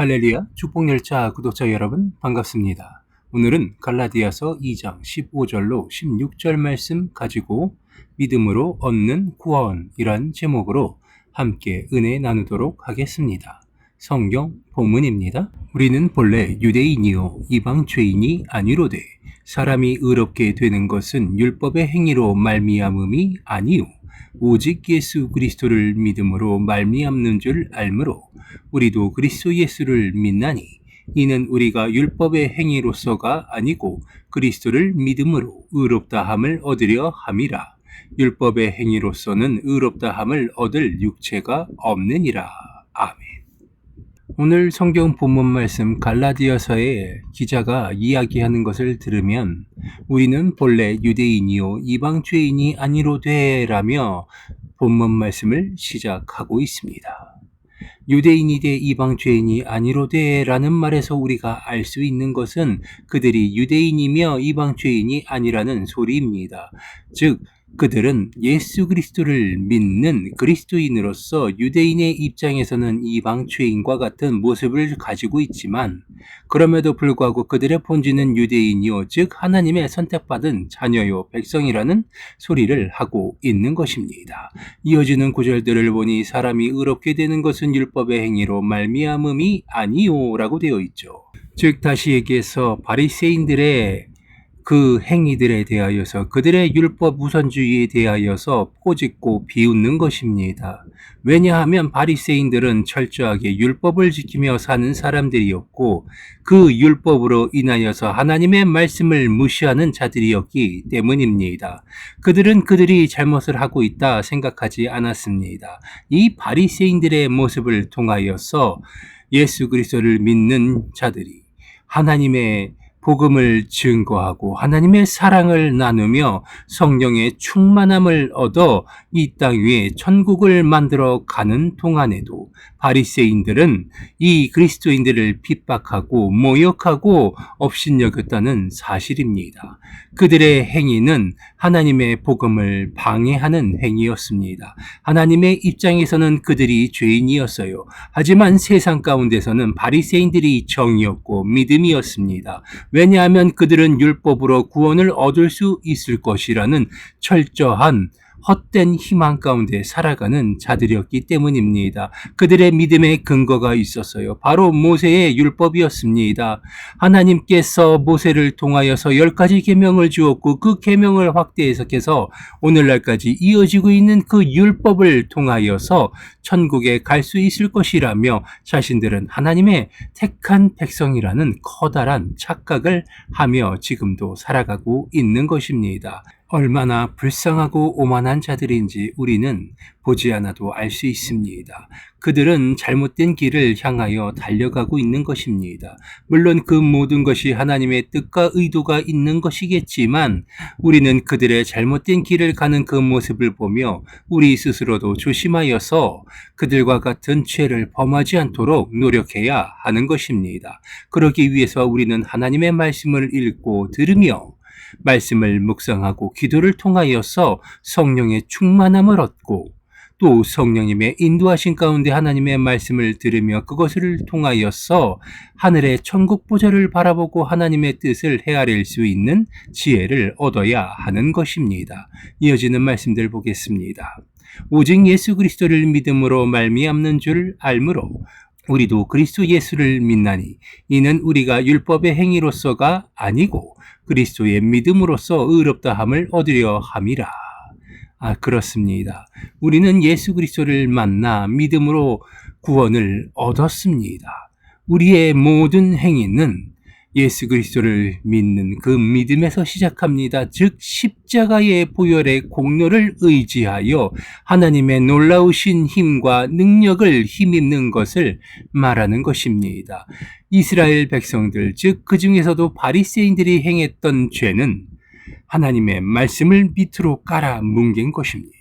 할렐루야 축복열차 구독자 여러분 반갑습니다. 오늘은 갈라디아서 2장 15절로 16절 말씀 가지고 믿음으로 얻는 구원이란 제목으로 함께 은혜 나누도록 하겠습니다. 성경 본문입니다. 우리는 본래 유대인이요 이방 죄인이 아니로되 사람이 의롭게 되는 것은 율법의 행위로 말미암음이 아니요 오직 예수 그리스도를 믿음으로 말미암는 줄 알므로 우리도 그리스도 예수를 믿나니 이는 우리가 율법의 행위로서가 아니고 그리스도를 믿음으로 의롭다함을 얻으려 함이라. 율법의 행위로서는 의롭다함을 얻을 육체가 없느니라. 아멘. 오늘 성경 본문 말씀 갈라디아서의 기자가 이야기하는 것을 들으면 우리는 본래 유대인이요 이방 죄인이 아니로되라며 본문 말씀을 시작하고 있습니다. 유대인이 돼 이방 죄인이 아니로되라는 말에서 우리가 알 수 있는 것은 그들이 유대인이며 이방 죄인이 아니라는 소리입니다. 즉 그들은 예수 그리스도를 믿는 그리스도인으로서 유대인의 입장에서는 이방 죄인과 같은 모습을 가지고 있지만 그럼에도 불구하고 그들의 본질은 유대인이요 즉 하나님의 선택받은 자녀요 백성이라는 소리를 하고 있는 것입니다. 이어지는 구절들을 보니 사람이 의롭게 되는 것은 율법의 행위로 말미암음이 아니요 라고 되어 있죠. 즉 다시 얘기해서 바리새인들의 그 행위들에 대하여서 그들의 율법 우선주의에 대하여서 꼬집고 비웃는 것입니다. 왜냐하면 바리새인들은 철저하게 율법을 지키며 사는 사람들이었고 그 율법으로 인하여서 하나님의 말씀을 무시하는 자들이었기 때문입니다. 그들은 그들이 잘못을 하고 있다 생각하지 않았습니다. 이 바리새인들의 모습을 통하여서 예수 그리스도를 믿는 자들이 하나님의 복음을 증거하고 하나님의 사랑을 나누며 성령의 충만함을 얻어 이 땅 위에 천국을 만들어 가는 동안에도 바리새인들은 이 그리스도인들을 핍박하고 모욕하고 업신여겼다는 사실입니다. 그들의 행위는 하나님의 복음을 방해하는 행위였습니다. 하나님의 입장에서는 그들이 죄인이었어요. 하지만 세상 가운데서는 바리새인들이 정의였고 믿음이었습니다. 왜냐하면 그들은 율법으로 구원을 얻을 수 있을 것이라는 철저한 헛된 희망 가운데 살아가는 자들이었기 때문입니다. 그들의 믿음의 근거가 있었어요. 바로 모세의 율법이었습니다. 하나님께서 모세를 통하여서 10가지 계명을 주었고 그 계명을 확대해석해서 오늘날까지 이어지고 있는 그 율법을 통하여서 천국에 갈 수 있을 것이라며 자신들은 하나님의 택한 백성이라는 커다란 착각을 하며 지금도 살아가고 있는 것입니다. 얼마나 불쌍하고 오만한 자들인지 우리는 보지 않아도 알 수 있습니다. 그들은 잘못된 길을 향하여 달려가고 있는 것입니다. 물론 그 모든 것이 하나님의 뜻과 의도가 있는 것이겠지만 우리는 그들의 잘못된 길을 가는 그 모습을 보며 우리 스스로도 조심하여서 그들과 같은 죄를 범하지 않도록 노력해야 하는 것입니다. 그러기 위해서 우리는 하나님의 말씀을 읽고 들으며 말씀을 묵상하고 기도를 통하여서 성령의 충만함을 얻고 또 성령님의 인도하신 가운데 하나님의 말씀을 들으며 그것을 통하여서 하늘의 천국 보좌를 바라보고 하나님의 뜻을 헤아릴 수 있는 지혜를 얻어야 하는 것입니다. 이어지는 말씀들 보겠습니다. 오직 예수 그리스도를 믿음으로 말미암는 줄 알므로 우리도 그리스도 예수를 믿나니 이는 우리가 율법의 행위로서가 아니고 그리스도의 믿음으로써 의롭다함을 얻으려 함이라. 그렇습니다. 우리는 예수 그리스도를 만나 믿음으로 구원을 얻었습니다. 우리의 모든 행위는 예수 그리스도를 믿는 그 믿음에서 시작합니다. 즉 십자가의 보혈의 공로를 의지하여 하나님의 놀라우신 힘과 능력을 힘입는 것을 말하는 것입니다. 이스라엘 백성들 즉 그 중에서도 바리새인들이 행했던 죄는 하나님의 말씀을 밑으로 깔아 뭉갠 것입니다.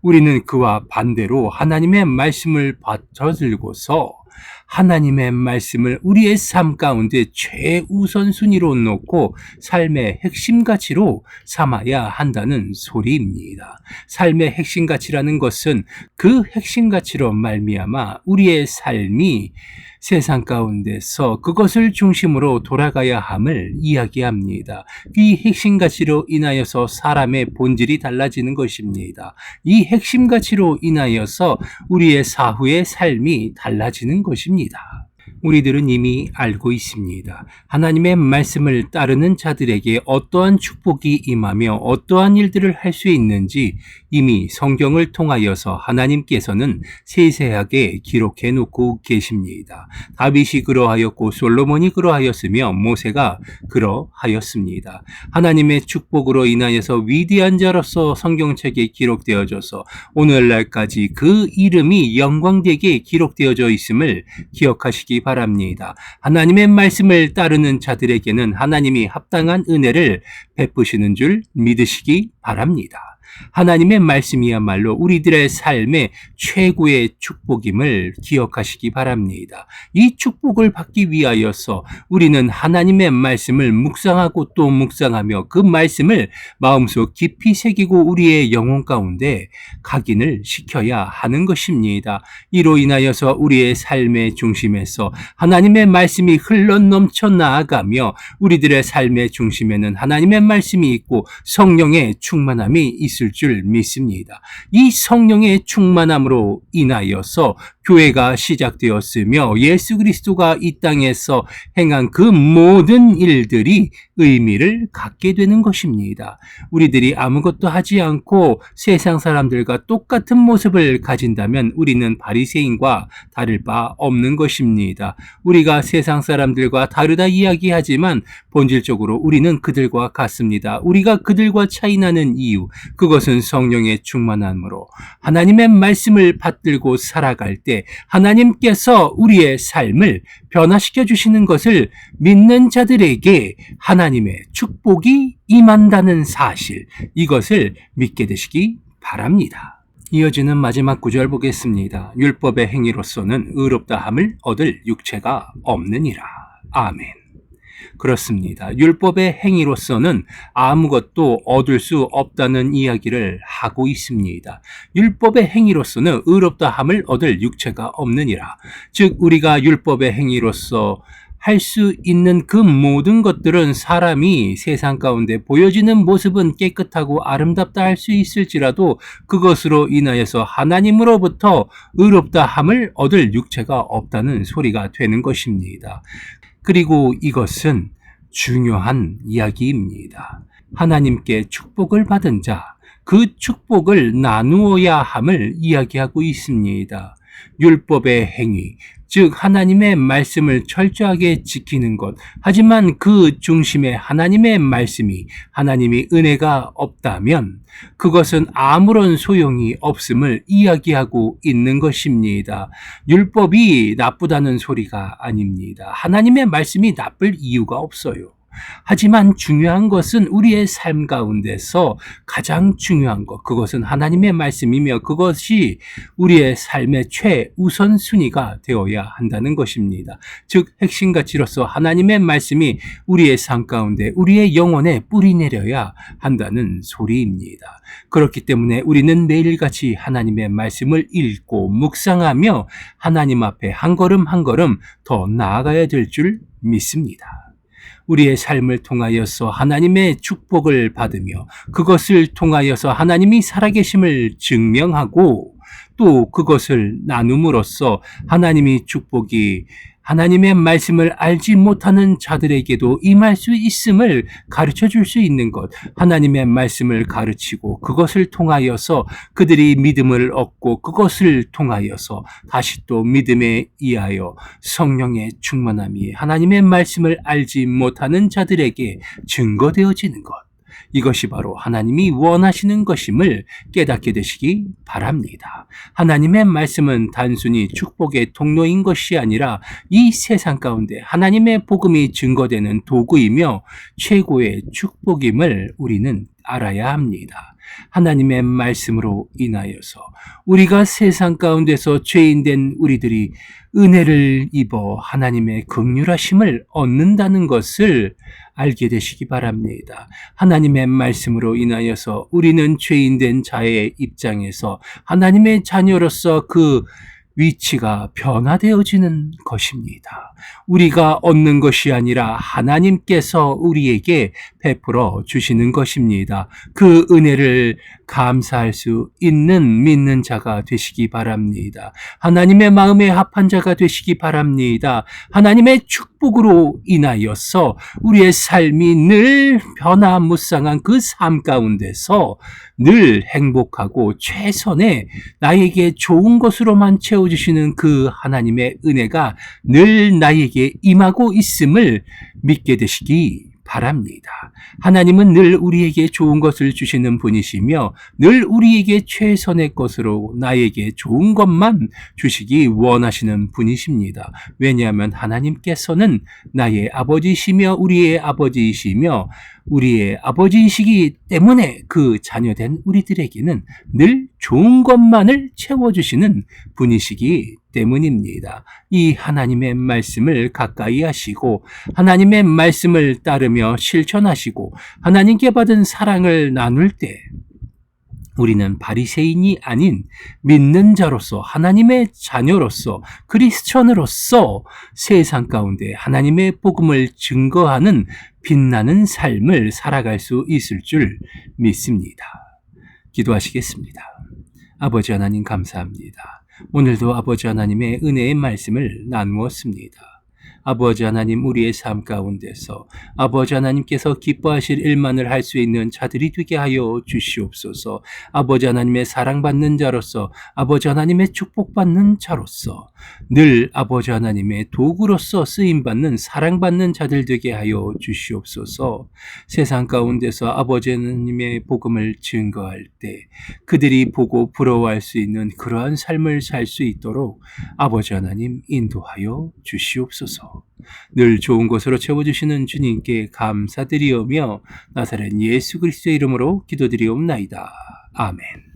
우리는 그와 반대로 하나님의 말씀을 받쳐들고서 하나님의 말씀을 우리의 삶 가운데 최우선순위로 놓고 삶의 핵심 가치로 삼아야 한다는 소리입니다. 삶의 핵심 가치라는 것은 그 핵심 가치로 말미암아 우리의 삶이 세상 가운데서 그것을 중심으로 돌아가야 함을 이야기합니다. 이 핵심 가치로 인하여서 사람의 본질이 달라지는 것입니다. 이 핵심 가치로 인하여서 우리의 사후의 삶이 달라지는 것입니다. 우리들은 이미 알고 있습니다. 하나님의 말씀을 따르는 자들에게 어떠한 축복이 임하며 어떠한 일들을 할 수 있는지 이미 성경을 통하여서 하나님께서는 세세하게 기록해 놓고 계십니다. 다윗이 그러하였고 솔로몬이 그러하였으며 모세가 그러하였습니다. 하나님의 축복으로 인하여서 위대한 자로서 성경책에 기록되어져서 오늘날까지 그 이름이 영광되게 기록되어져 있음을 기억하시기 바랍니다. 하나님의 말씀을 따르는 자들에게는 하나님이 합당한 은혜를 베푸시는 줄 믿으시기 바랍니다. 하나님의 말씀이야말로 우리들의 삶의 최고의 축복임을 기억하시기 바랍니다. 이 축복을 받기 위하여서 우리는 하나님의 말씀을 묵상하고 또 묵상하며 그 말씀을 마음속 깊이 새기고 우리의 영혼 가운데 각인을 시켜야 하는 것입니다. 이로 인하여서 우리의 삶의 중심에서 하나님의 말씀이 흘러 넘쳐 나아가며 우리들의 삶의 중심에는 하나님의 말씀이 있고 성령의 충만함이 있을 줄 믿습니다. 이 성령의 충만함으로 인하여서 교회가 시작되었으며 예수 그리스도가 이 땅에서 행한 그 모든 일들이 의미를 갖게 되는 것입니다. 우리들이 아무것도 하지 않고 세상 사람들과 똑같은 모습을 가진다면 우리는 바리새인과 다를 바 없는 것입니다. 우리가 세상 사람들과 다르다 이야기하지만 본질적으로 우리는 그들과 같습니다. 우리가 그들과 차이나는 이유, 그것은 성령의 충만함으로 하나님의 말씀을 받들고 살아갈 때 하나님께서 우리의 삶을 변화시켜 주시는 것을 믿는 자들에게 하나님의 축복이 임한다는 사실, 이것을 믿게 되시기 바랍니다. 이어지는 마지막 구절 보겠습니다. 율법의 행위로서는 의롭다함을 얻을 육체가 없느니라. 아멘. 그렇습니다. 율법의 행위로서는 아무것도 얻을 수 없다는 이야기를 하고 있습니다. 율법의 행위로서는 의롭다함을 얻을 육체가 없느니라. 즉 우리가 율법의 행위로서 할 수 있는 그 모든 것들은 사람이 세상 가운데 보여지는 모습은 깨끗하고 아름답다 할 수 있을지라도 그것으로 인하여서 하나님으로부터 의롭다함을 얻을 육체가 없다는 소리가 되는 것입니다. 그리고 이것은 중요한 이야기입니다. 하나님께 축복을 받은 자, 그 축복을 나누어야 함을 이야기하고 있습니다. 율법의 행위, 즉 하나님의 말씀을 철저하게 지키는 것, 하지만 그 중심에 하나님의 말씀이, 하나님의 은혜가 없다면 그것은 아무런 소용이 없음을 이야기하고 있는 것입니다. 율법이 나쁘다는 소리가 아닙니다. 하나님의 말씀이 나쁠 이유가 없어요. 하지만 중요한 것은 우리의 삶 가운데서 가장 중요한 것, 그것은 하나님의 말씀이며 그것이 우리의 삶의 최우선순위가 되어야 한다는 것입니다. 즉 핵심 가치로서 하나님의 말씀이 우리의 삶 가운데 우리의 영혼에 뿌리 내려야 한다는 소리입니다. 그렇기 때문에 우리는 매일같이 하나님의 말씀을 읽고 묵상하며 하나님 앞에 한 걸음 한 걸음 더 나아가야 될 줄 믿습니다. 우리의 삶을 통하여서 하나님의 축복을 받으며 그것을 통하여서 하나님이 살아계심을 증명하고 또 그것을 나눔으로써 하나님의 축복이 하나님의 말씀을 알지 못하는 자들에게도 임할 수 있음을 가르쳐 줄 수 있는 것, 하나님의 말씀을 가르치고 그것을 통하여서 그들이 믿음을 얻고 그것을 통하여서 다시 또 믿음에 의하여 성령의 충만함이 하나님의 말씀을 알지 못하는 자들에게 증거되어지는 것, 이것이 바로 하나님이 원하시는 것임을 깨닫게 되시기 바랍니다. 하나님의 말씀은 단순히 축복의 통로인 것이 아니라 이 세상 가운데 하나님의 복음이 증거되는 도구이며 최고의 축복임을 우리는 알아야 합니다. 하나님의 말씀으로 인하여서 우리가 세상 가운데서 죄인된 우리들이 은혜를 입어 하나님의 긍휼하심을 얻는다는 것을 알게 되시기 바랍니다. 하나님의 말씀으로 인하여서 우리는 죄인된 자의 입장에서 하나님의 자녀로서 그 위치가 변화되어지는 것입니다. 우리가 얻는 것이 아니라 하나님께서 우리에게 베풀어 주시는 것입니다. 그 은혜를 감사할 수 있는 믿는 자가 되시기 바랍니다. 하나님의 마음에 합한 자가 되시기 바랍니다. 하나님의 축복으로 인하여서 우리의 삶이 늘 변화무쌍한 그 삶 가운데서 늘 행복하고 최선의 나에게 좋은 것으로만 채워주시는 그 하나님의 은혜가 늘 나에게 임하고 있음을 믿게 되시기 바랍니다. 하나님은 늘 우리에게 좋은 것을 주시는 분이시며 늘 우리에게 최선의 것으로 나에게 좋은 것만 주시기 원하시는 분이십니다. 왜냐하면 하나님께서는 나의 아버지시며 우리의 아버지이시며 우리의 아버지이시기 때문에 그 자녀된 우리들에게는 늘 좋은 것만을 채워주시는 분이시기 때문입니다. 이 하나님의 말씀을 가까이 하시고 하나님의 말씀을 따르며 실천하시고 하나님께 받은 사랑을 나눌 때 우리는 바리새인이 아닌 믿는 자로서 하나님의 자녀로서 그리스천으로서 세상 가운데 하나님의 복음을 증거하는 빛나는 삶을 살아갈 수 있을 줄 믿습니다. 기도하시겠습니다. 아버지 하나님 감사합니다. 오늘도 아버지 하나님의 은혜의 말씀을 나누었습니다. 아버지 하나님 우리의 삶 가운데서 아버지 하나님께서 기뻐하실 일만을 할 수 있는 자들이 되게 하여 주시옵소서. 아버지 하나님의 사랑받는 자로서 아버지 하나님의 축복받는 자로서 늘 아버지 하나님의 도구로서 쓰임받는 사랑받는 자들 되게 하여 주시옵소서. 세상 가운데서 아버지 하나님의 복음을 증거할 때 그들이 보고 부러워할 수 있는 그러한 삶을 살 수 있도록 아버지 하나님 인도하여 주시옵소서. 늘 좋은 것으로 채워주시는 주님께 감사드리오며 나사렛 예수 그리스도의 이름으로 기도드리옵나이다. 아멘.